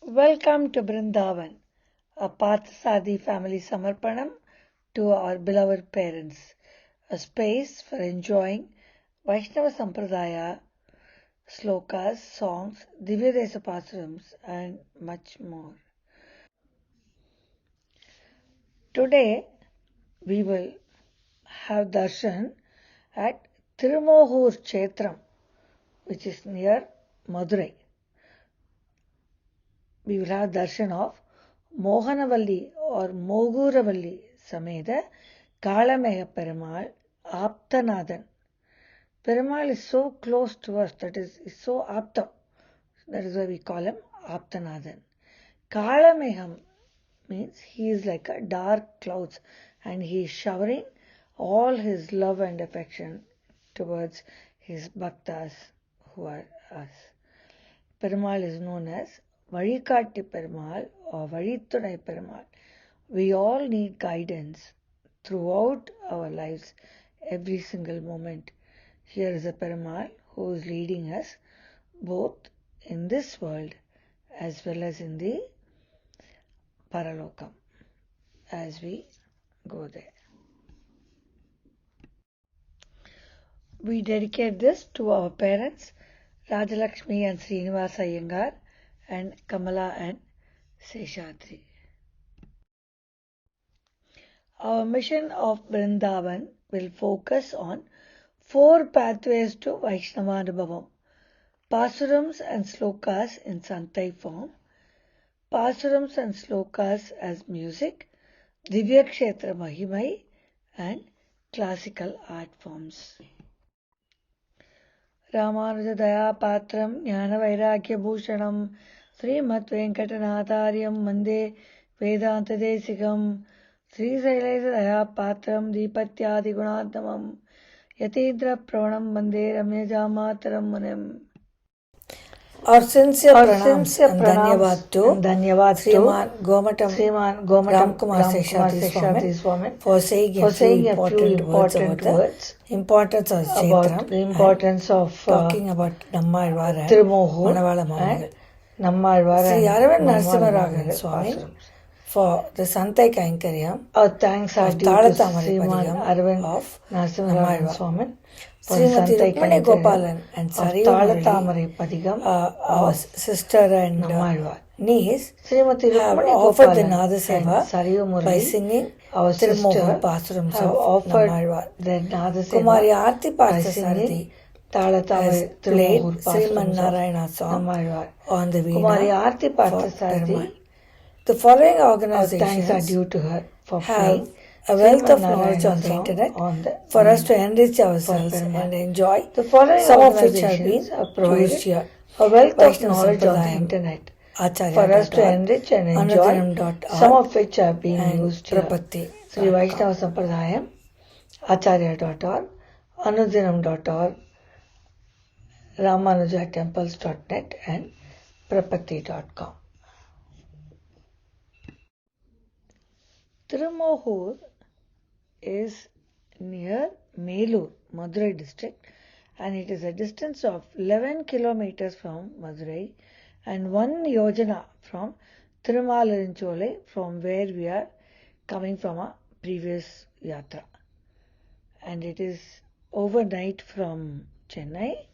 Welcome to Brindavan, a Parthasadi family Samarpanam to our beloved parents, a space for enjoying Vaishnava Sampradaya, slokas, songs, Divyadesa Pasarams, and much more. Today we will have darshan at Thirumoghur Kshetram, which is near Madurai. We will have darshan of Moguravalli or Moguravalli Sametha Kalamega Perumal Aptanathan. Perumal is so close to us, that is so aptam. That is why we call him Aptanathan. Kalamegam means he is like a dark clouds and he is showering all his love and affection towards his bhaktas who are us. Perumal is known as Vazhikaatti Perumal or Vazhithunai Perumal. We all need guidance throughout our lives, every single moment. Here is a Perumal who is leading us both in this world as well as in the Paralokam as we go there. We dedicate this to our parents, Rajalakshmi and Srinivasa Iyengar, and Kamala and Seshadri. Our mission of Brindavan will focus on 4 pathways to Vaishnava Anubhavam: Pasurams and Slokas in Santai form, Pasurams and Slokas as music, Divya Kshetra Mahimai, and classical art forms. Ramanuja Daya Patram Jnana Vairagya Bhushanam Srimad Venkatanathāryam Mande Vedanta Desikam Sri Sailesa Daya Patram Deepatyadi Gunattamam Yatindra Pravanam Mande Ramyajamataram Munim. Our sincere pranams and dhanyavad to Sriman Gomatam Ramkumar Seshadri Swami for saying a few important words about the importance of talking about Nammazhwar and Thirumoghur Moguravalli Nammazhwar Sri and Aravind Narasimharajan Swami for the Santai Kainkariam. Our thanks are due to Sriman Aravind of Narasimharajan Swami for Srimati Santai Rukmini Gopalan and of Sariyu Thalathamari Padigam our sister and niece Srimati have Rukmini offered the Gopalan Nada and Seva Sariyu by Murali, singing our Thirumoghur sister, Pasurams have of offered Nammazhwar. the Nada Kumari Seva Aarti by Parthasarathy singing has Thalathamari played Thirumoghur Sriman Pasurams Narayana of song Nammazhwar. on the Kumari veena Aarti for Parthasarathy, Perumal. The following our thanks are organizations due to her for have playing a wealth of Sriman knowledge on Narayana the song internet on the for us veena to enrich for ourselves Perumal. and enjoy, The following some of which have been organizations have provided used here: a wealth of Vaishnava knowledge on the Sampradayam, internet for us to Acharya.org, enrich and enjoy, Anudinam.org, some of which are being and used here. Sri Vaishnava Prapatti.com. Sampradayam, Acharya.org, Anudinam.org, Ramanujatemples.net, and Prapatti.com. Thirumoghur is near Melur, Madurai district, and it is a distance of 11 kilometers from Madurai and 1 yojana from Tirumalarinchole, from where we are coming from a previous yatra. And it is overnight from Chennai.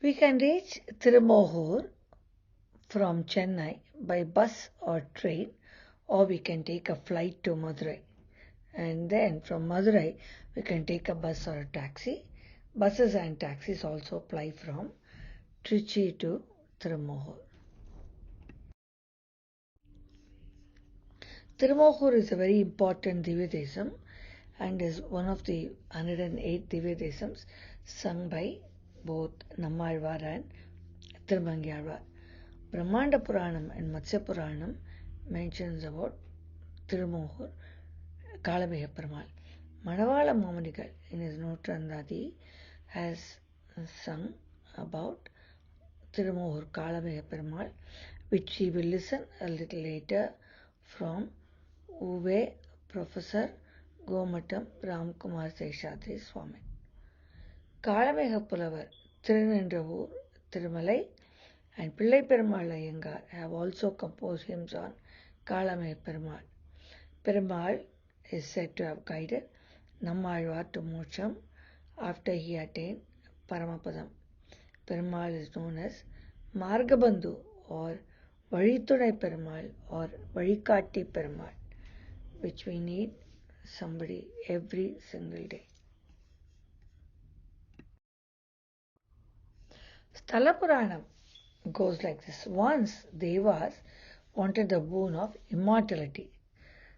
We can reach Thirumoghur from Chennai by bus or train, or we can take a flight to Madurai. And then from Madurai, we can take a bus or a taxi. Buses and taxis also ply from Trichy to Thirumoghur. Thirumoghur is a very important Divyadesam and is one of the 108 Divyadesams sung by both Nammazhwar and Thirumangyalvar. Brahmanda Puranam and Matsya Puranam mentions about Thirumoghur Kalamega Perumal. Manavala Mamanigal in his Notrandadi has sung about Thirumoghur Kalamega Perumal, which we will listen a little later from Uve Professor Gomatam Ramkumar Seshadri Swami. Kalamega Pulavar Thirumoghur Thirumalai and Pillai Perumal Iyengar have also composed hymns on Kalamega Perumal. Perumal is said to have guided Nammazhwar to Moksha after he attained Paramapadam. Perumal is known as Margabandhu or Vazhithunai Perumal or Vazhikaatti Perumal, which we need somebody every single day. Sthala Puranam goes like this. Once Devas wanted the boon of immortality.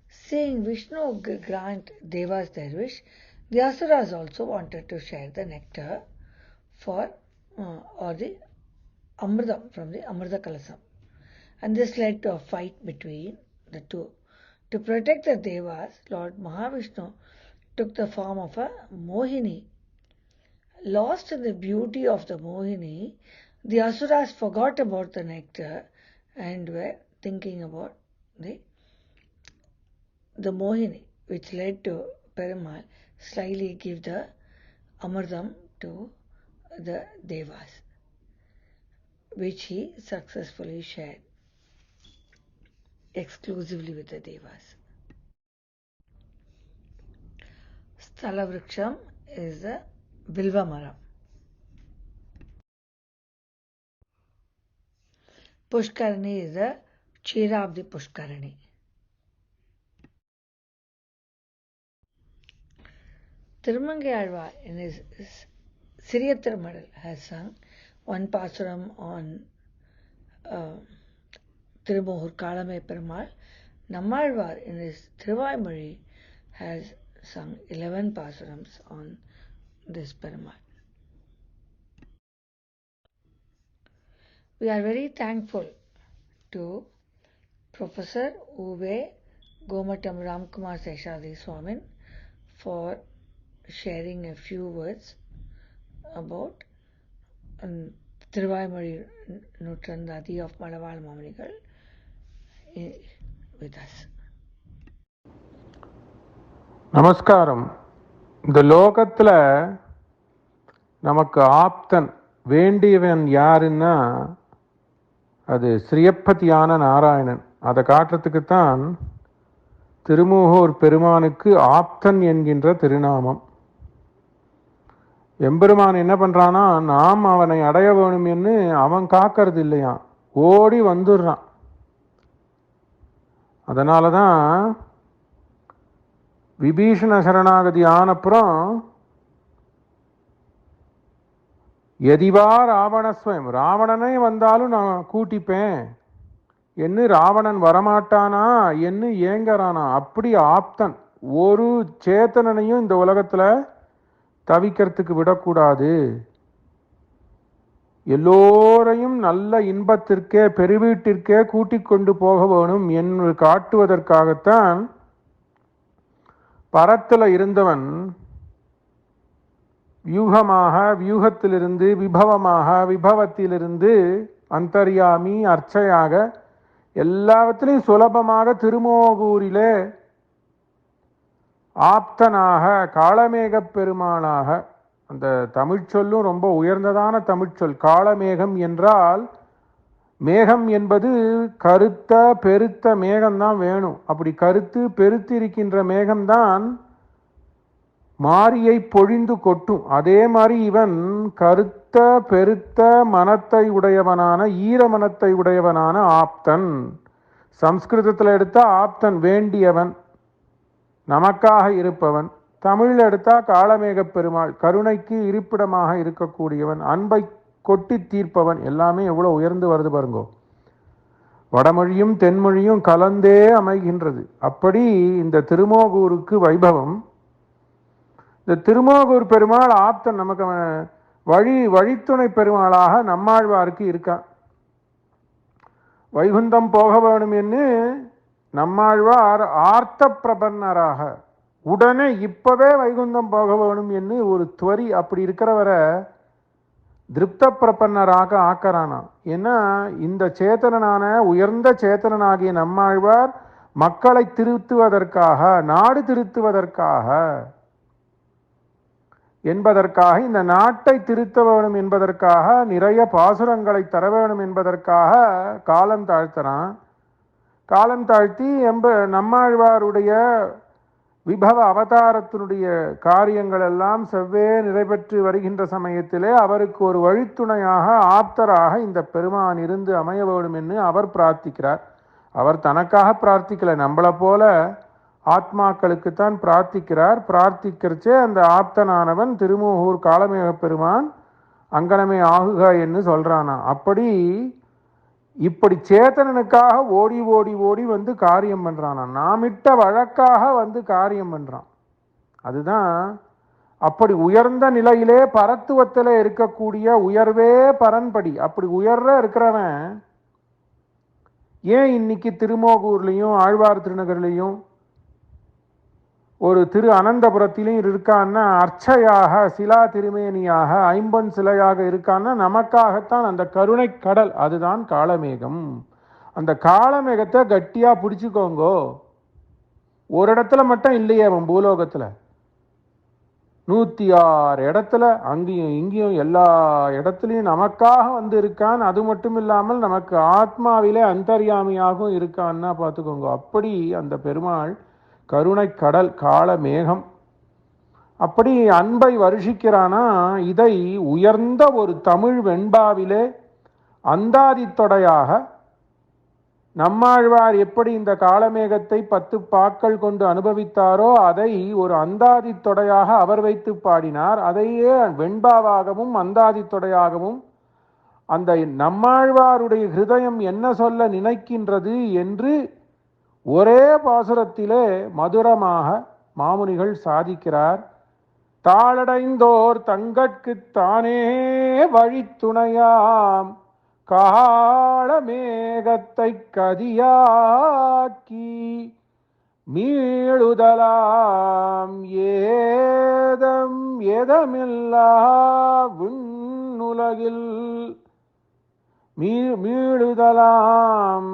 Seeing Vishnu grant Devas their wish, the Asuras also wanted to share the nectar or the Amritam from the Amrita Kalasam. And this led to a fight between the two. To protect the Devas, Lord Mahavishnu took the form of a Mohini. Lost in the beauty of the Mohini, the Asuras forgot about the nectar and were thinking about the Mohini, which led to Perumal slyly give the Amritam to the Devas, which he successfully shared exclusively with the Devas. Sthala Vriksham is the Bilva Maram. Pushkarani is the Chira of the Pushkarani. Thirumoghur in his Siriya Thirumadal has sung one pasuram on Thirumoghur Kalamega Perumal. Nammazhwar in his Thiruvaimozhi has sung 11 pasurams on this Perumal. We are very thankful to Professor Uve Gomatam Ramkumar Seshadri Swamin for sharing a few words about Thiruvaimozhi Nutrandadi of Madaval Mamanigal with us. நமஸ்காரம். இந்த லோகத்தில் நமக்கு ஆப்தன் வேண்டியவன் யாருன்னா அது ஸ்ரீயப்பதியான நாராயணன். அதை காட்டுறதுக்குத்தான் திருமூகூர் பெருமானுக்கு ஆப்தன் என்கின்ற திருநாமம். எம்பெருமான் என்ன பண்ணுறான்னா, நாம் அவனை அடைய வேணும் என்று அவன் காக்கிறது இல்லையா, ஓடி வந்துடுறான். அதனால தான் விபீஷண சரணாகதி ஆனப்புறம் எதிவா ராவணஸ்வயம், ராவணனே வந்தாலும் நான் கூட்டிப்பேன் என்று ராவணன் வரமாட்டானா என்று ஏங்கறானா. அப்படி ஆப்தன். ஒரு சேத்தனையும் இந்த உலகத்தில் தவிக்கிறதுக்கு விடக்கூடாது. எல்லோரையும் நல்ல இன்பத்திற்கே பெருவீட்டிற்கே கூட்டிக் கொண்டு போக வேணும் என்று காட்டுவதற்காகத்தான் பரத்தில் இருந்தவன் வியூகமாக, வியூகத்திலிருந்து விபவமாக, விபவத்திலிருந்து அந்தர்யாமி அர்ச்சையாக எல்லாவற்றிலையும் சுலபமாக திருமோகூரிலே ஆப்தனாக காளமேக பெருமானாக. அந்த தமிழ்ச்சொல்லும் ரொம்ப உயர்ந்ததான தமிழ்ச்சொல். காளமேகம் என்றால் மேகம் என்பது கருத்த பெருத்த மேகம்தான் வேணும். அப்படி கருத்து பெருத்து இருக்கின்ற மேகம்தான் மாரியை பொழிந்து கொட்டும். அதே மாதிரி இவன் கருத்த பெருத்த மனத்தை உடையவனான, ஈர மனத்தை உடையவனான ஆப்தன். சம்ஸ்கிருதத்தில் எடுத்தா ஆப்தன் வேண்டியவன், நமக்காக இருப்பவன். தமிழில் எடுத்தா காளமேக பெருமாள், கருணைக்கு இருப்பிடமாக இருக்கக்கூடியவன், அன்பை கொட்டி தீர்ப்பவன். எல்லாமே எவ்வளோ உயர்ந்து வருது பாருங்கோ. வடமொழியும் தென்மொழியும் கலந்தே அமைகின்றது. அப்படி இந்த திருமோகூருக்கு வைபவம். இந்த திருமோகூர் பெருமாள் ஆப்தன், நமக்கு வழித்துணை பெருமாளாக நம்மாழ்வாருக்கு இருக்கான். வைகுந்தம் போக வேணும் என்று நம்மாழ்வார் ஆர்த்த பிரபன்னராக, உடனே இப்பவே வைகுந்தம் போக வேணும் என்று ஒரு துவரி அப்படி இருக்கிறவரை திருப்த பிரபன்னராக ஆக்கறானா. ஏன்னா இந்த சேத்தனான உயர்ந்த சேத்தனாகிய நம்மாழ்வார் மக்களை திருத்துவதற்காக, நாடு திருத்துவதற்காக என்பதற்காக, இந்த நாட்டை திருத்த வேணும் என்பதற்காக, நிறைய பாசுரங்களை தர வேணும் என்பதற்காக காலம் தாழ்த்துறான். காலம் தாழ்த்தி நம்மாழ்வாருடைய விபவ அவதாரத்தினுடைய காரியங்கள் எல்லாம் செவ்வே நிறைவேற்றி வருகின்ற சமயத்திலே அவருக்கு ஒரு வழித்துணையாக ஆப்தராக இந்த பெருமான் இருந்து அமைய வேண்டும் என்று அவர் பிரார்த்திக்கிறார். அவர் தனக்காக பிரார்த்திக்கல, நம்மளை போல ஆத்மாக்களுக்குத்தான் பிரார்த்திக்கிறார். பிரார்த்திக்கிறச்சே அந்த ஆப்தனானவன் திருமூகூர் காலமேக பெருமான் அங்கனமே ஆகுக என்று சொல்றானா. இப்படி சேத்தனனுக்காக ஓடி ஓடி ஓடி வந்து காரியம் பண்றானா. நாமிட்ட வழக்காக வந்து காரியம் பண்றான். அதுதான் அப்படி உயர்ந்த நிலையிலே பரத்துவத்தில் இருக்கக்கூடிய உயர்வே பரன்படி. அப்படி உயர்ற இருக்கிறவன் ஏன் இன்னைக்கு திருமோகூர்லையும் ஆழ்வார் திருநகர்லையும் ஒரு திரு அனந்தபுரத்திலையும் இருக்கான்னா, அர்ச்சையாக சிலா திருமேனியாக ஐம்பொன் சிலையாக இருக்கான்னா நமக்காகத்தான். அந்த கருணை கடல் அதுதான் காளமேகம். அந்த காளமேகத்தை கட்டியா பிடிச்சுக்கோங்கோ. ஒரு இடத்துல மட்டும் இல்லையே அவன் பூலோகத்துல, 106 இடத்துல அங்கேயும் இங்கேயும் எல்லா இடத்துலையும் நமக்காக வந்து இருக்கான். அது மட்டும் இல்லாமல் நமக்கு ஆத்மாவிலே அந்தர்யாமியாகவும் இருக்கான்னா பார்த்துக்கோங்க. அப்படி அந்த பெருமாள் கருணை கடல் காளமேகம். அப்படி அன்பை வருஷிக்கிறானா. இதை உயர்ந்த ஒரு தமிழ் வெண்பாவிலே அந்தாதித்தொடையாக நம்மாழ்வார் எப்படி இந்த காளமேகத்தை 10 பாக்கள் கொண்டு அனுபவித்தாரோ அதை ஒரு அந்தாதித்தொடையாக அவர் வைத்து பாடினார். அதையே வெண்பாவாகவும் அந்தாதித்தொடையாகவும் அந்த நம்மாழ்வாருடைய ஹிருதயம் என்ன சொல்ல நினைக்கின்றது என்று ஒரே பாசுரத்திலே மதுரமாக மாமுனிகள் சாதிக்கிறார். தாளடைந்தோர் தங்கட்குத்தானே வழித்துணையாம் காளமேகத்தை கதியாக்கி மீளுதலாம் ஏதமில்லா விண்ணுலகில் மீளுதலாம்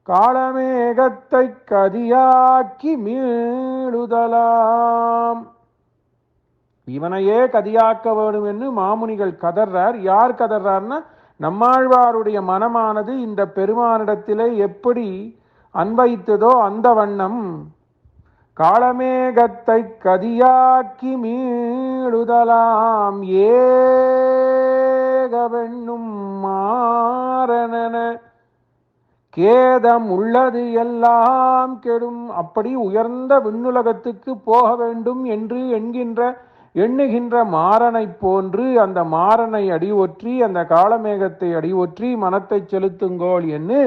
காளமேகத்தை கதியாக்கி மீளுதலாம். இவனையே கதியாக்க வேண்டும் என்று மாமுனிகள் கதர்றார். யார் கதர்றார்னா, நம்மாழ்வாருடைய மனமானது இந்த பெருமானிடத்திலே எப்படி அன்வைத்ததோ அந்த வண்ணம் காளமேகத்தை கதியாக்கி மீளுதலாம் ஏகவெண்ணும் மாறனன கேதம் உள்ளது எல்லாம் கெடும். அப்படி உயர்ந்த விண்ணுலகத்துக்கு போக வேண்டும் என்று எண்ணுகின்ற மாறனை போன்று அந்த மாறனை அடிவொற்றி அந்த காளமேகத்தை அடிவொற்றி மனத்தை செலுத்துங்கோள் என்று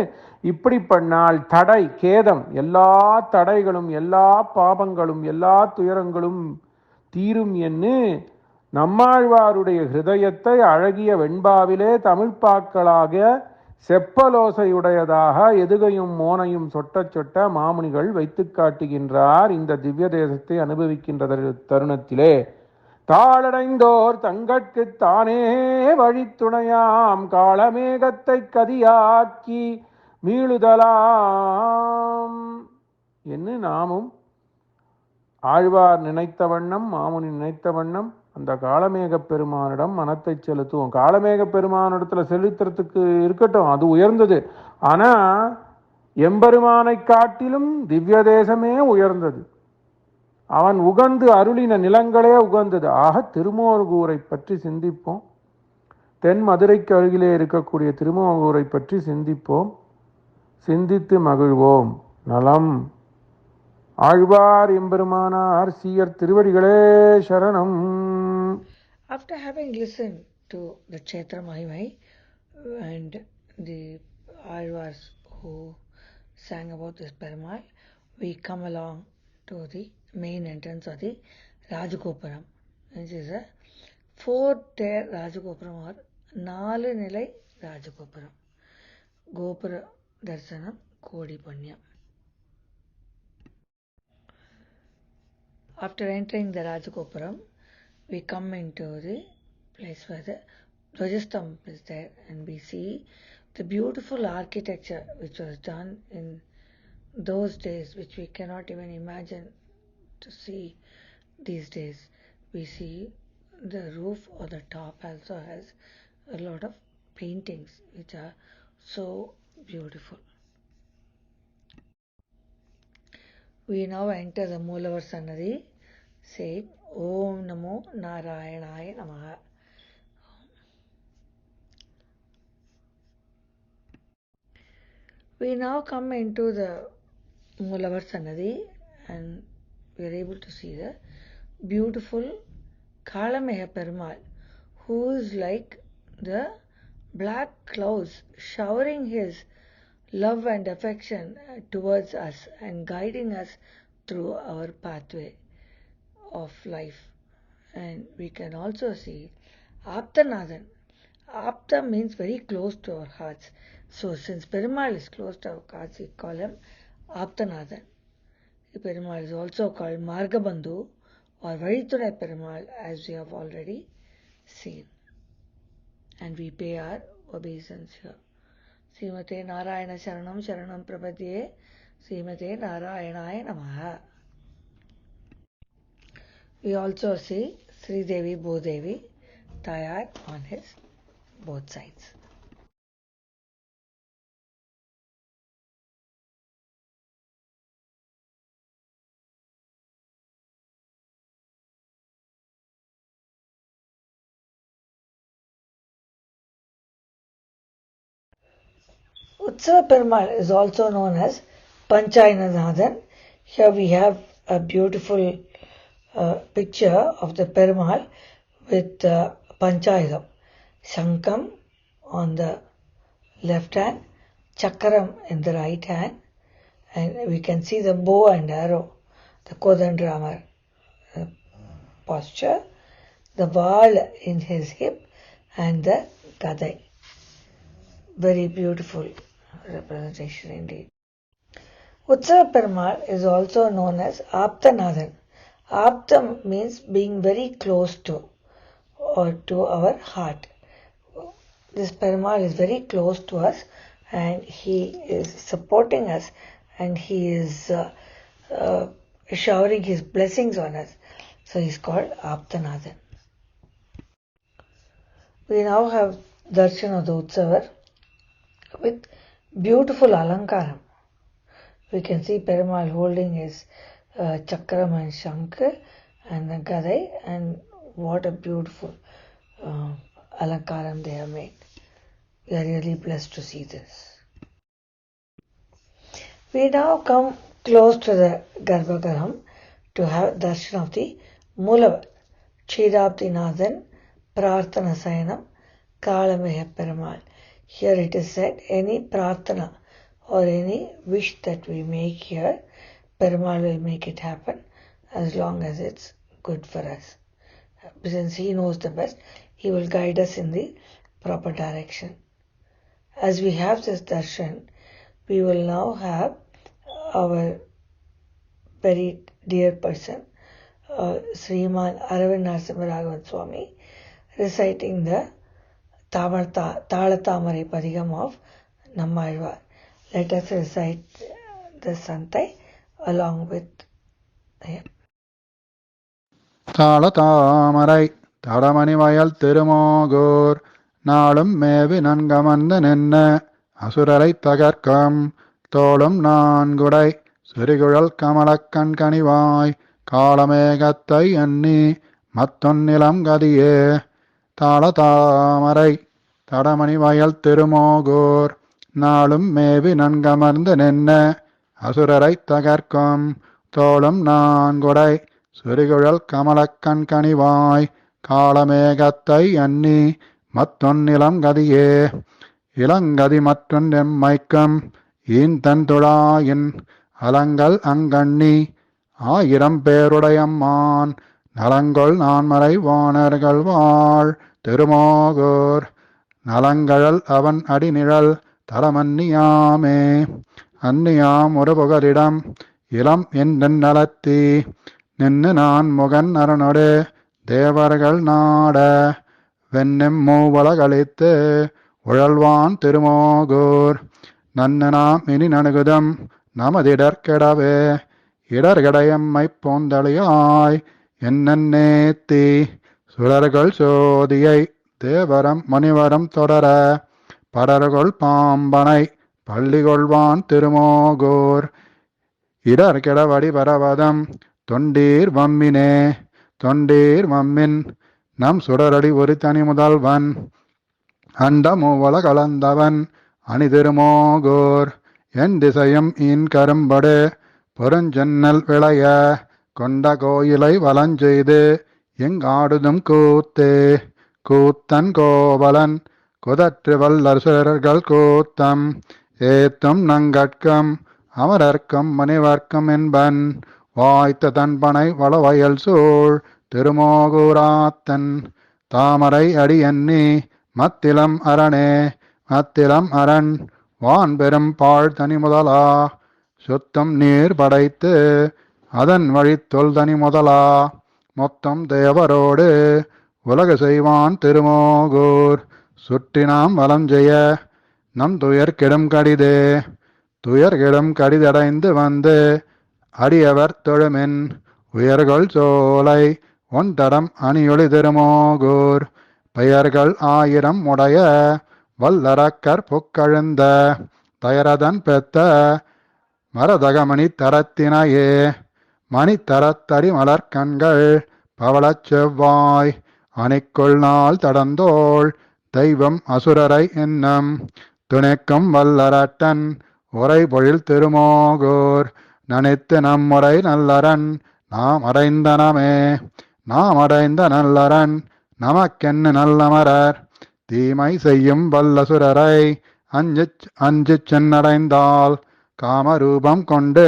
இப்படி பண்ணால் தடை கேதம் எல்லா தடைகளும் எல்லா பாபங்களும் எல்லா துயரங்களும் தீரும் என்று நம்மாழ்வாருடைய ஹிருதயத்தை அழகிய வெண்பாவிலே தமிழ்ப்பாக்களாக செப்பலோசையுடையதாக எதுகையும் மோனையும் சொட்ட சொட்ட மாமுனிகள் வைத்து காட்டுகின்றார். இந்த திவ்ய தேசத்தை அனுபவிக்கின்ற தருணத்திலே தாளடைந்தோர் தங்கட்குத்தானே வழித்துணையாம் காளமேகத்தை கதியாக்கி மீளுதலாம் என்று நாமும் ஆழ்வார் நினைத்த வண்ணம் மாமுனி நினைத்த வண்ணம் அந்த காளமேக பெருமானிடம் மனத்தை செலுத்துவோம். காளமேக பெருமானிடத்துல செலுத்துறதுக்கு இருக்கட்டும், அது உயர்ந்தது. ஆனா எம்பெருமானை காட்டிலும் திவ்ய தேசமே உயர்ந்தது. அவன் உகந்து அருளின நிலங்களே உகந்தது. ஆக திருமோகூரை பற்றி சிந்திப்போம். தென் மதுரைக்கு அருகிலே இருக்கக்கூடிய திருமோகூரை பற்றி சிந்திப்போம். சிந்தித்து மகிழ்வோம். நலம். ஆழ்வார் எம்பெருமானார் சீயர் திருவடிகளே சரணம். After having listened to the Kshetra Mahimai and the Alvars who sang about this Perumal, we come along to the main entrance of the Rajagopuram. This is a 4-tier Rajagopuram or 4 nilai Rajagopuram. Gopura Darsanam Kodi Punyam. After entering the Rajagopuram, we come into the place where the Dwajastambh is there, and we see the beautiful architecture which was done in those days, which we cannot even imagine to see these days. we see the roof or the top also has a lot of paintings which are so beautiful. We now enter the Mulavar Sannadhi saying Om Namo Narayanaya Namaha. We now come into the Mulavar Sannadhi and we are able to see the beautiful Kalamega Perumal, who is like the black clouds showering his love and affection towards us and guiding us through our pathway of life. And we can also see Aptanathan. Apta means very close to our hearts. So since Perumal is close to our hearts, we call him Aptanathan. Perumal is also called Margabandhu or Vadithurai Perumal, as we have already seen. And we pay our obeisance here. Srimate Narayana Sharanam Sharanam Prapadye Srimate Narayanaya Namaha. We also see Sri Devi Bhudevi Tayar on his both sides. Utsava Perumal is also known as Panchayinathan. Here we have a beautiful picture of the Perumal with Panchayinam. Shankam on the left hand, Chakram in the right hand, and we can see the bow and arrow, the Kodandrama posture, the wall in his hip, and the Gadai. Very beautiful representation indeed. Utsava Perumal is also known as Aptanathan. Aptam means being very close to or to our heart. This Perumal is very close to us and he is supporting us and he is showering his blessings on us. So he is called Aptanathan. We now have darshan of the Utsavar with beautiful alankaram. We can see Perumal holding his chakram and shankar and the gadai, and what a beautiful alankaram they have made. We are really blessed to see this. We now come close to the Garbhagriha to have darshan of the Mulavar, Chidaptinathan, Prarthana Sayanam, Kalamega Perumal. Here it is said, any prarthana or any wish that we make here, Perumal will make it happen as long as it's good for us. Since he knows the best, he will guide us in the proper direction. As we have this darshan, we will now have our very dear person, Sriman Aravind Narasimha Swami, reciting the Talatamare Padigam of Nammazhwar. Let us recite the Santai along with him. தாளதாமரை தடமணிவயல் Thirumogur நாளும் மேவி நன்கமர்ந்து நின்ன அசுரரைத் தகர்க்கம் தோளும் நான்குடை சிறுகுழல் கமலக்கண் கனிவாய் காளமேகத்தை எண்ணி மத்தொன்னிலம் கதியே. தாளதாமரை தடமணிவயல் திருமோகூர் நாளும் மேவி நன்கமர்ந்து நின்ன அசுரரைத் தகர்க்கம் தோளும் நான்குடை சிறுகுழல் கமலக்கண் கனிவாய் காளமேகத்தை அன்னி மத்தொன்னிலம் கதியே. இளங்கதி மற்றொன்றெம்மைக்கம் ஈந்தன் துழாயின் அலங்கல் அங்கண்ணி ஆயிரம் பேருடையம்மான் நலங்கொள் நான்மறை வாணர்கள் வாழ் திருமோகூர் நலங்கழல் அவன் அடிநிழல் தலமன்னியாமே. அன்னியாம் ஒரு புகலிடம் இளம் என்றன் நலத்தி நின்னு நான் முகன் அரணொடு தேவர்கள் நாட வெண்ணெம் மூவல கழித்து உழல்வான் திருமோகூர் நன்னு நாம் இனி நணுகுதம் நமதிடர்கெடவே இடர்கடையம்மை போந்தளியாய் என்னேத்தி சுரர்கள் சோதியை தேவரம் மணிவரம் தொடர படர்கள் பாம்பனை பள்ளிகொள்வான் திருமோகூர் இடர் கெடவடி பரவதம் தொண்டீர் வம்மினே தொண்டீர் வம்மின் நம் சுடரடி ஒரு தனி முதல்வன் அண்டமூவல கலந்தவன் அணி திருமோகூர் என் திசையும் இன் கரும்படு பொருஞ்சென்னல் விளைய கொண்ட கோயிலை வலஞ்செய்து எங்காடுதும் கூத்தே கூத்தன் கோவலன் குதற்று வல்லரசர்கள் கூத்தம் ஏத்தும் நங்கட்கம் அமரர்க்கம் மணிவர்க்கம் என்பன் வாய்த்த தன்பனை வளவயல் சூழ் திருமோகூராத்தன் தாமரை அடி எண்ணி மத்திலம் அரணே மத்திலம் அரண் வான் பெரும் பாழ் தனி முதலா சுத்தம் நீர் படைத்து அதன் வழித்தொல் தனி முதலா மொத்தம் தேவரோடு உலகு செய்வான் திருமோகூர் சுற்றினாம் வலம் செய்ய நம் துயர் கெடும் கடிதே துயர் கெடும் கடிதடைந்து வந்து அடியவர் தொழுமின் உயர்கள் சோலை ஒன்தடம் அணியொளி திருமோகூர் பெயர்கள் 1000 உடைய வல்லரக்கர் புக்கழுந்த தயரதன் பெத்த மரதகமணி தரத்தினையே மணித்தரத்தடி மலர்கண்கள் பவளச் செவ்வாய் அணிக்குள் நாள் தடந்தோள் தெய்வம் அசுரரை என்னும் துணைக்கும் வல்லரட்டன் உரை பொழில் திருமோகூர் நனித்து நம்முரை நல்லரன் நாம் அடைந்தனமே நாம் அடைந்த நல்லரன் நமக்கென்னு நல்லமரர் தீமை செய்யும் வல்லசுரரை அஞ்சிச் சென்னடைந்தால் காமரூபம் கொண்டு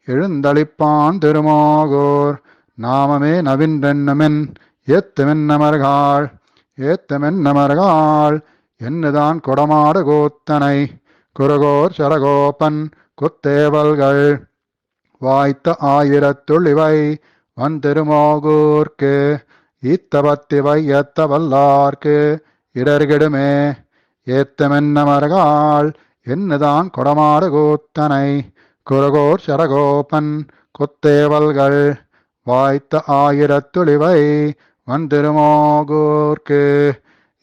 எழுந்தளிப்பான் திருமோகூர் நாமமே நவின்றென்னுமின் ஏத்துமென் நமர்கள் என்னுதான் கொடமாடு கூத்தனை குருகோர் சரகோபன் குத்தேவல்கள் வாய்த்த 1000 இவை வன் திருமோகூர்க்கு ஈத்தபத்திவை ஏத்த வல்லார்க்கு இடர்கெடுமே ஏத்தமென் நமர்கள் என்னுதான் கொடமாடு கூத்தனை குருகோர் சரகோபன் குத்தேவல்கள் வாய்த்த 1000 இவை வன் திருமோகூர்க்கு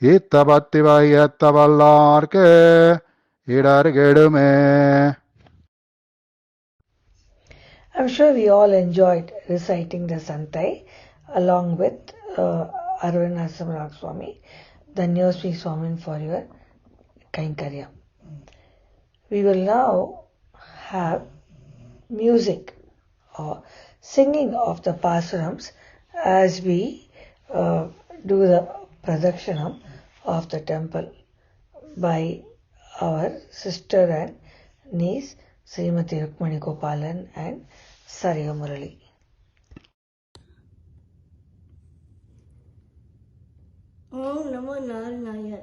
ஈத்தபத்திவை ஏத்த வல்லார்க்கு இடர்கெடுமே. I'm sure we all enjoyed reciting the Santai along with Arvind Narasimha Swami. Dhanyosmi Swamin for your Kainkarya. We will now have music or singing of the Pasurams as we do the Pradakshanam of the temple by our sister and niece Srimati Rukmani Gopalan and Sariga Murali. Om Namo Narayana.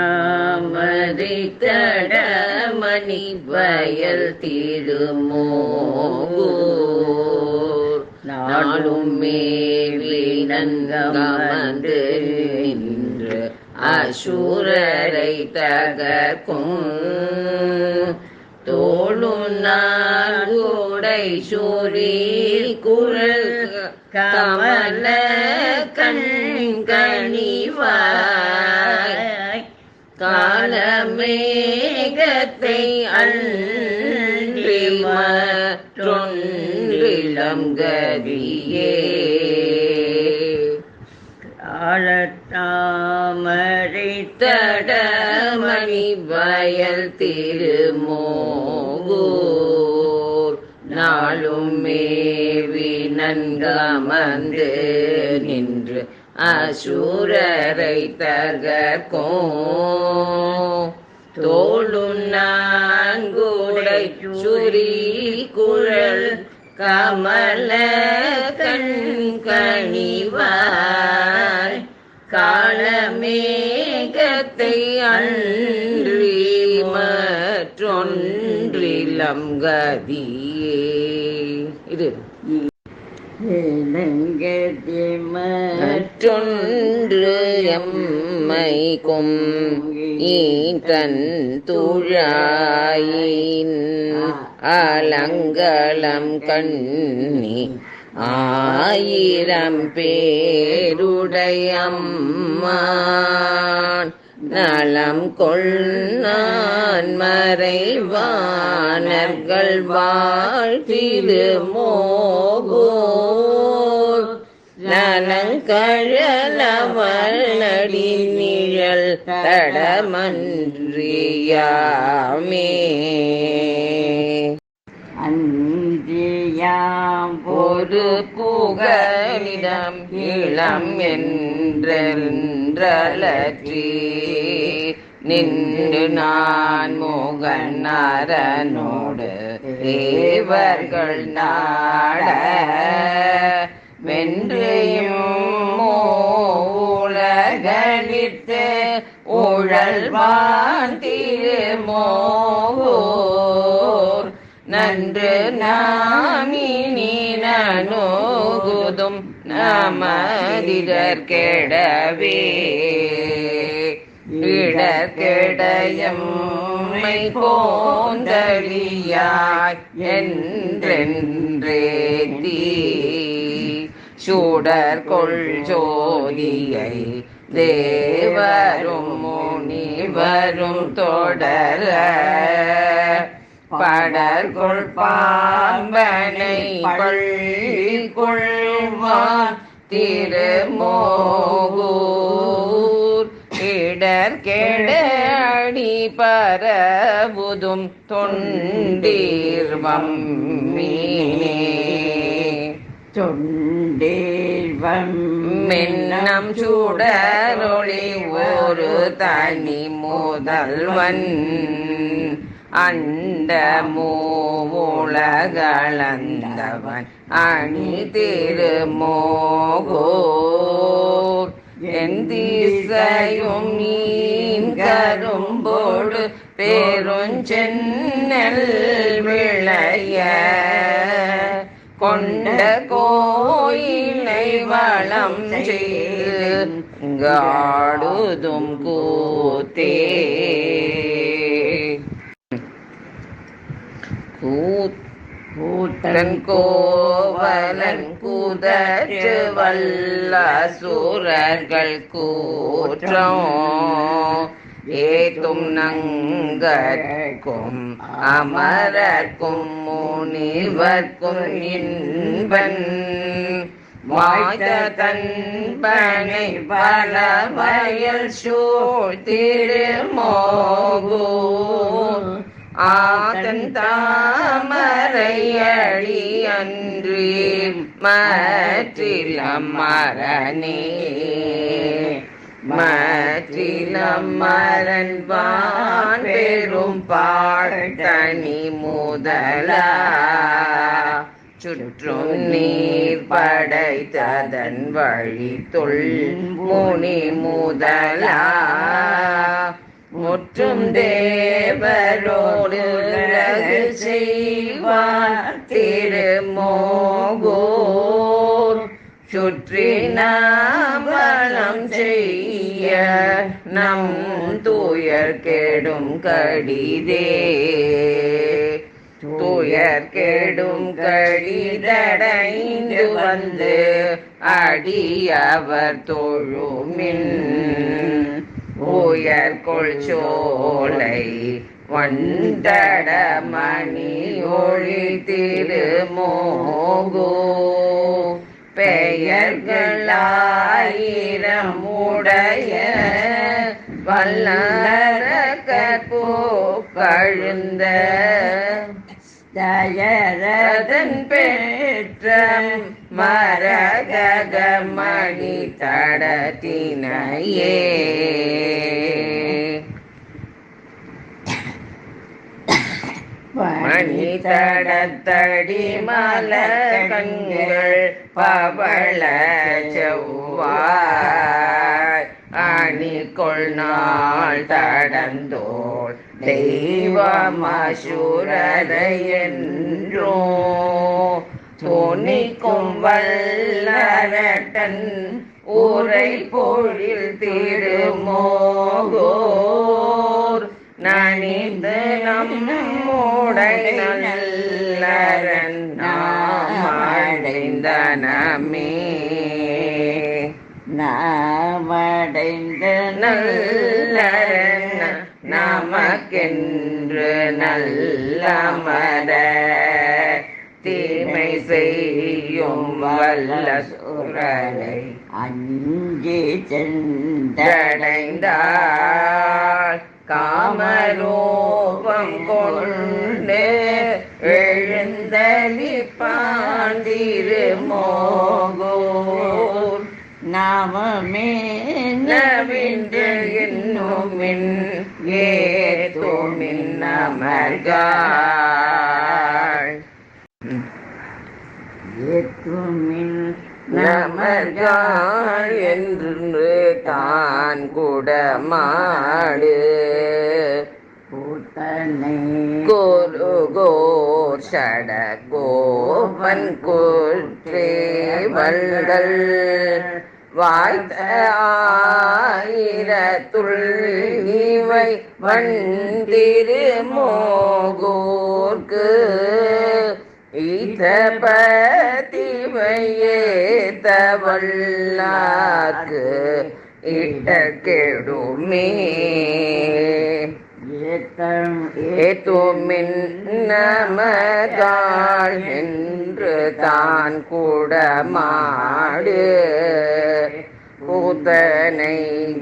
தாழத்தாமரை தடமணி வயல் திருமோகூர் நாளும் மேவி நங்கமந்து நின்று அசூரரை தகர்க்கும் தோளும் நான்குடை சூரி குரல் கமல கண்கணிவாய் காலமேகத்தை அன்றி மற்றொன்றிலம் கதியே ஆழத்தாமரை தடமணி வயல் திருமோகூர் நாளும் மேவி நன்கமந்து நின்று அசூரரை தகர்க்கும் தோளும் நான்குடை சுரி குழல் கமல கண்கணிவாய் காலமேகத்தை அன்றி மற்றொன்றிலம் கதியே. இது மற்றொன்று எம்மைக்கும் ஈந்தன் துழாயின் அலங்கலம் கண்ணி ஆயிரம் பேருடையம்மான் நலம் கொள்ளான் மறைவானர்கள் வாழ்த்திருமோகூர் நலங்கழலவள் நடி நிழல் தடமன்றியாமே அன்றியாம் ஒரு புகலிடம் இளம் என்றலற்றி நின்று நான் முகன் அரனோடு தேவர்கள் நாட வென்றையும் உலகளித்து உழல்வான் திருமோகூர் நன்று நாமினி நனோகுதும் நமதிடர்கெடவே இடர்கெடயம்மை போந்தழியாய் என்றென்றேத்தி சூடர்கொள் ஜோதியை தேவரும் முனிவரும் தொடர படர்கொள் பாம்பனை பள்ளிக்கொள்வான் திருமோகூர் இடர்கெட அடி பரவுதும் தொண்டீர்வம் மீனே தொண்டீர்வம் மின்னம் சுடரொளி ஒரு தனி முதல்வன் அண்ட மூவுலகளந்தவன் அணி திருமோகூர் என் திசையும் மீன் கரும்போடு பெருஞ்சென்னல் விளைய கொண்ட கோயிலை வளம் செய்தும் கூத்தே கூத்தன் கோவலன் கூதற்று வல்ல சூரர்கள் கூற்றம் ஏத்தும் நங்கற்கும் அமரர்க்கும் முனிவர்க்கும் இன்பன் வாய்த்த தன்பனை பல வயல் சூழ் திருமோகூர் ஆத்தன் தாமரையழி அன்றி மற்றிலம் மரணே மற்றிலம் மரண் வான் பெரும் பாழ்தனி முதலா சுற்றும் நீர் படைத்ததன் வழி தொல்முனி முதலா முற்றும் தேவரோடு உலகு செய்வார் திருமோகூர் சுற்றி நாமலம் செய்ய நம் தூயர் கெடும் கடிதே துயர் கெடும் கடிதடைந்து வந்து அடியவர் தொழுமின் உயர் கொள் சோலை வண்டட மணி ஒளி திருமோகோ பெயர்களாயிரம் உடைய வல்லர கற்போ கழுந்த தயரதன் பெற்ற மரகத மணி தடத்தினையே மணி தடத்தடி மலர் கண்கள் பவள செவ்வாய் அணிகொள் நாள் தடந்தோள் தெய்வமசூரரை என்றோ துணிக்கும் வல்லரட்டன் ஊரை பொழில் திருமோகோர் நனிந்து நம்முடை நல்லரன் நாமடைந்தனமே நாமடைந்த நல்லரன் நமக்கென்று நல்லமர தீமை செய்யும் வல்ல சுரரை அஞ்சி சென்றடைந்தாள் காமரூபம் கொண்டு எழுந்தலி பாண்டிருமோகூர் நாமமே நவின்று இன்னுமின் ஏதுமின் நமர்காள் ஏத்துமின் நமர்காள் என்று தான் குடமாடு கூத்தனை கோருகோர் சடகோபன் கூற்றேவல்கள் வாய்த்த ஆயிரத்துள் இவை வந்திருமோகூர்க்கு ஈத பதிவையே தவல்லாக்கு இட்ட கெடுமே ஏத்துமின் நமகாள் என்று தான் கூடமாடு கூத்தனை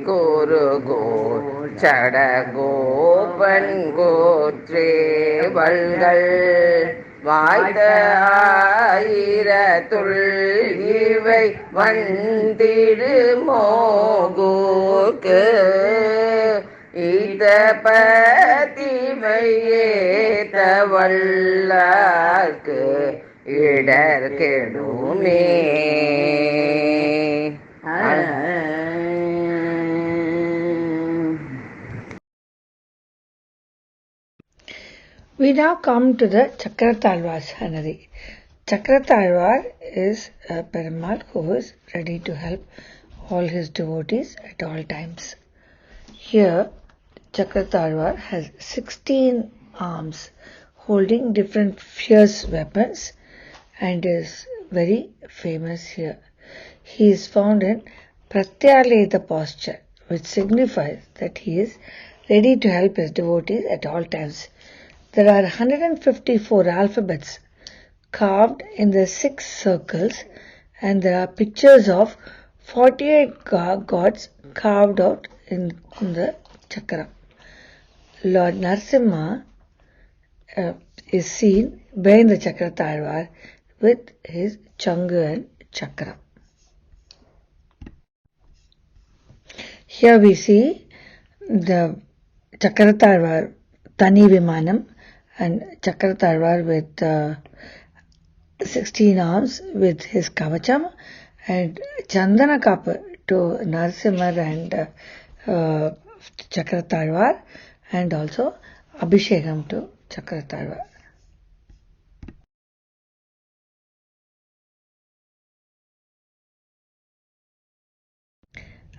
குருகோர் சடகோபன் கோற்றேவல்கள் வாய்த்த ஆயிரத்துள் இவை வந்திருமோகூர்க்கு ஈத பதிவையே தவல்லார்க்கு இடர் கெடுமே. We now come to the Chakratalvar Sanadi. Chakratalvar is a Perumal who is ready to help all his devotees at all times. Here, Chakratalvar has 16 arms holding different fierce weapons and is very famous here. He is found in Pratyaleda posture, which signifies that he is ready to help his devotees at all times. There are 154 alphabets carved in the 6 circles, and there are pictures of 48 gods carved out in the chakra. Lord Narasimha is seen behind the Chakratalvar with his changu and chakra. Here we see the Chakratalvar Tani Vimanam and Chakratalvar with 16 arms with his kavacham and chandana kappa to Narasimhar and Chakratarvar, and also Abhishekam to Chakratarvar.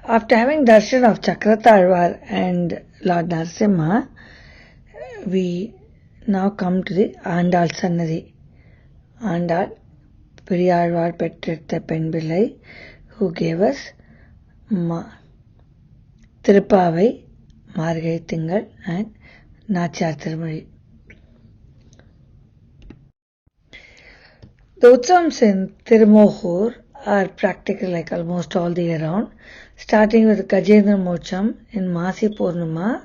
After having darshan of Chakratarvar and Lord Narasimha, we now come to the Andal Sannadhi. Andal, Periyarvar Pettritha Penbillai, who gave us Tirupavai, Margai Tingal and Nachar Tirumazhi. The Utsavams in Thirumoghur are practically like almost all the year round, starting with Gajendra Mocham in Masi Purnima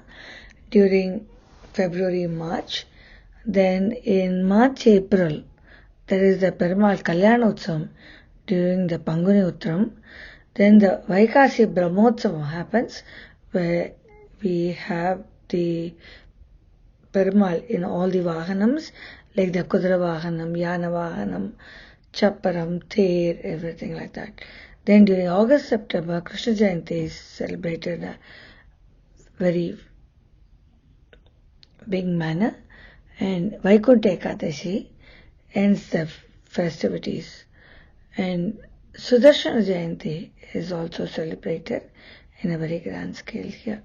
during February-March. Then in March-April, there is the Perumal Kalyanotsavam during the Panguni Uttram. Then the Vaikasi Brahmotsavam happens, where we have the Perumal in all the Vahanams, like the Kudra Vahanam, Yana Vahanam, Chapparam, Ther, everything like that. Then during August-September, Krishna Jayanti is celebrated in a very big manner, and Vaikuntha Ekadashi ends the festivities. And Sudarshana Jayanti is also celebrated in a very grand scale here.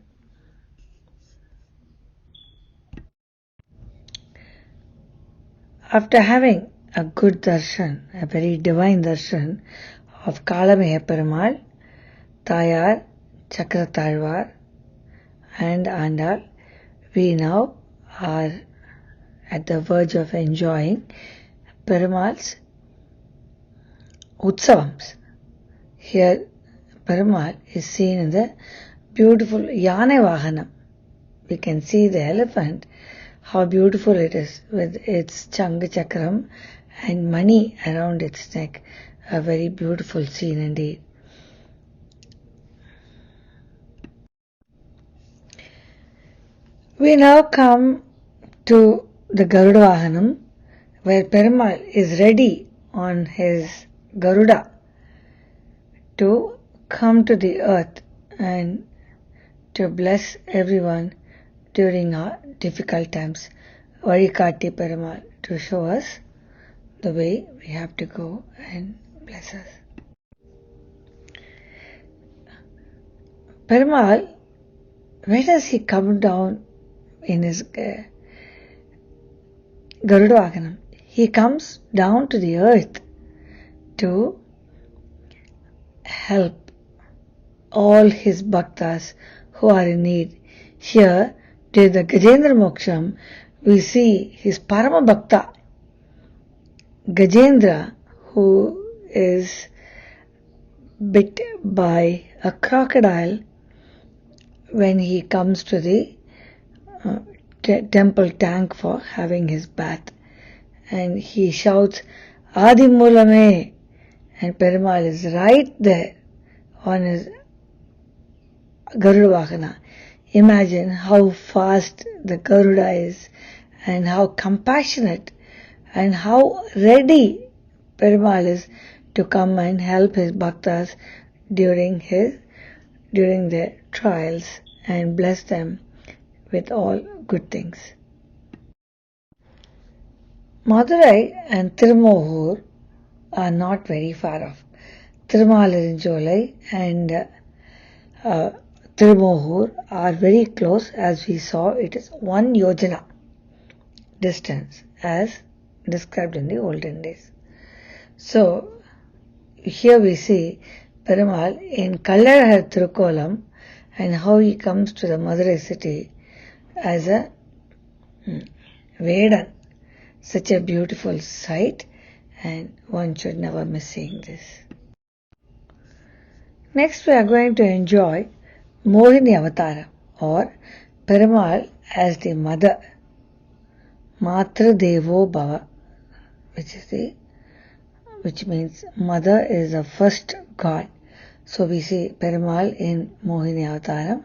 After having a good darshan, a very divine darshan of Kalamega Perumal, Tayar, Chakratarvar and Andal, we now are at the verge of enjoying Perumal's Utsavams. Here Perumal is seen in the beautiful Yane Vahanam. We can see the elephant, how beautiful it is with its Changa Chakram and mani around its neck. A very beautiful scene indeed. We now come to the Garuda Vahanam, where Perumal is ready on his Garuda to come to the earth and to bless everyone during our difficult times. Varikati Perumal to show us the way we have to go and bless us. Perumal, where does he come down in his Garuda Vahanam? He comes down to the earth to help all his bhaktas who are in need. Here, during the Gajendra Moksham, we see his Parama Bhakta, Gajendra, who is bit by a crocodile when he comes to the temple tank for having his bath. And he shouts, Adi Mulame, and Perumal is right there on his Garuda Vahana. Imagine how fast the Garuda is and how compassionate and how ready Perumal is to come and help his bhaktas during their trials and bless them with all good things. Madurai and Thirumoghur are not very far off. Thirumal is in Jolai and Thirumoghur are very close. As we saw, it is 1 yojana distance as described in the olden days. So here we see Perumal in Kallarahar Thirukolam and how he comes to the Madurai city as a Vedan. Such a beautiful sight, and one should never miss seeing this. Next we are going to enjoy Mohini Avatara or Perumal as the mother, Matra Devo Bhava, which means mother is the first god. So we see Perumal in Mohini Avataram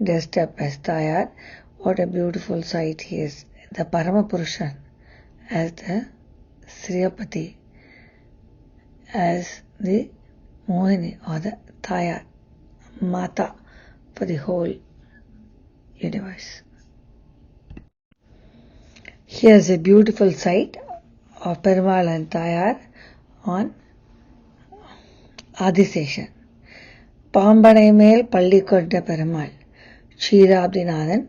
dressed up as Tayar. What a beautiful sight he is, the Parama Purushan as the Sriyapati, as the Mohini or the Thayar, Mata for the whole universe. Here's a beautiful sight of Perumal and Thayar on Adiseshan. பாம்பனை மேல் பள்ளி கொண்ட பெருமாள் க்ஷீராப்திநாதன்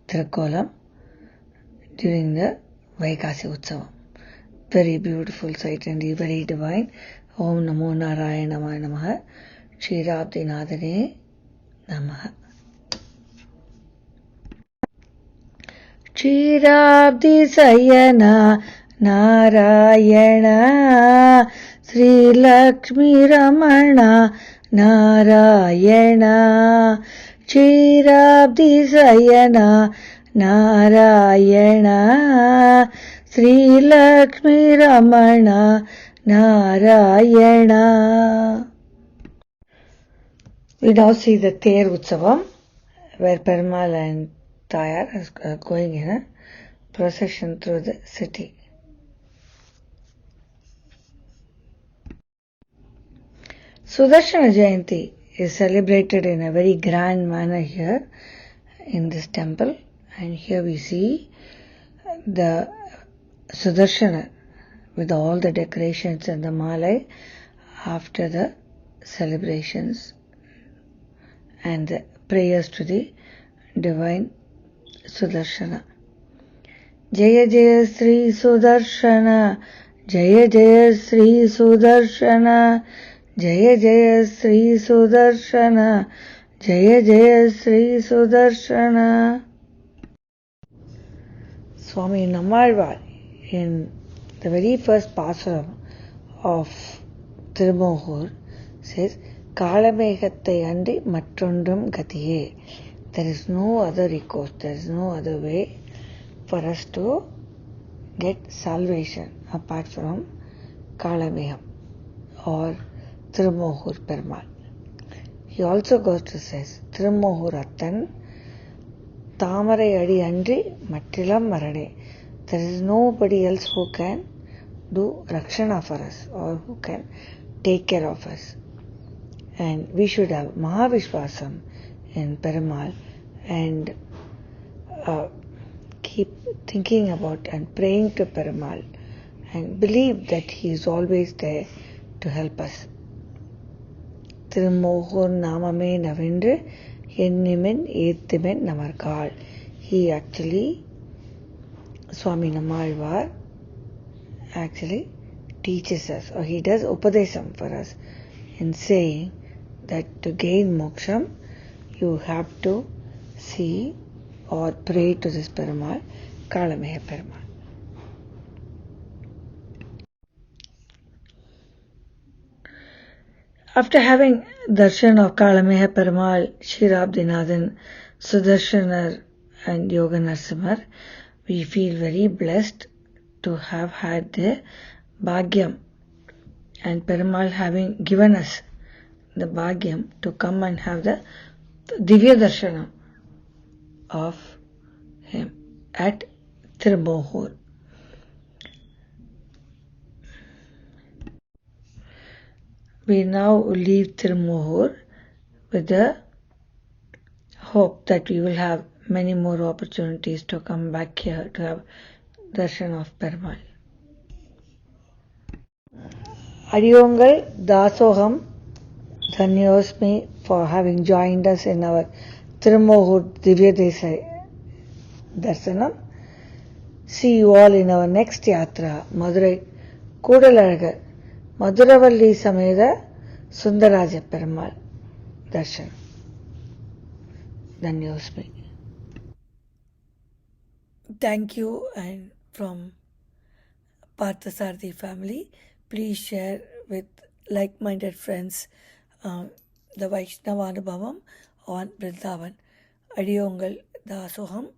திருக்கோலம் during the Vaikasi Utsavam. Very beautiful sight and very divine. Om Namo Narayanaya Namaha. Ksheerabdinadane Namaha. Ksheerabdi Sayana Narayana Sri Lakshmi Ramana Narayana Ksheerabdi Sayana Narayana Sri Lakshmi Ramana Narayana. We now see the Ther Utsavam, where Perumal and Thayar are going in a procession through the city. Sudarshana Jayanti is celebrated in a very grand manner here in this temple, and here we see the Sudarshana with all the decorations and the malai after the celebrations and the prayers to the divine Sudarshana. Jaya Jaya Sri Sudarshana, Jaya Jaya Sri Sudarshana, Jaya Jaya Sri Sudarshana, Jaya Jaya Sri Sudarshana. Swami Nammazhwar, in the very first pasuram of Thirumoghur, says, Kalamegathai andi matrondum gatiye. There is no other recourse, there is no other way for us to get salvation apart from Kalamegam or Thirumoghur Perumal. He also goes to say, Thirumoghur Attan Tamarai Adi Andri Mattilam Marade. There is nobody else who can do Rakshana for us or who can take care of us. And we should have Mahavishwasam in Perumal and keep thinking about and praying to Perumal and believe that he is always there to help us. Thirumoghur Namame Navindru Ennimen Ethimen Namarkal. He actually, Swami Nammazhwar, actually teaches us, or he does Upadesam for us in saying that to gain moksham, you have to see or pray to this Perumal, Kalamega Perumal. After having darshan of Kalamega Perumal, Ksheerabdinathan, Sudarshanar and Yoga Narasimhar, we feel very blessed to have had the Bhagyam and Perumal having given us the Bhagyam to come and have the Divya Darshanam of him at Thirumoghur. We now leave Thirumoghur with the hope that we will have many more opportunities to come back here to have darshan of Perumal. Adiyongal Dasoham Dhanyosmi for having joined us in our Thirumoghur Divya Desai Darsanam. See you all in our next yatra, Madurai Kudalagar Moguravalli Sametha Sundaraja Perumal Darshan. Dhanyosmi. Thank you, and from Parthasarthi family, please share with like-minded friends the Vaishnava Anubhavam on Vrindavan. Adiyongal Dasoham,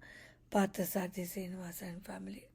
Parthasarthi Srinivasa and family.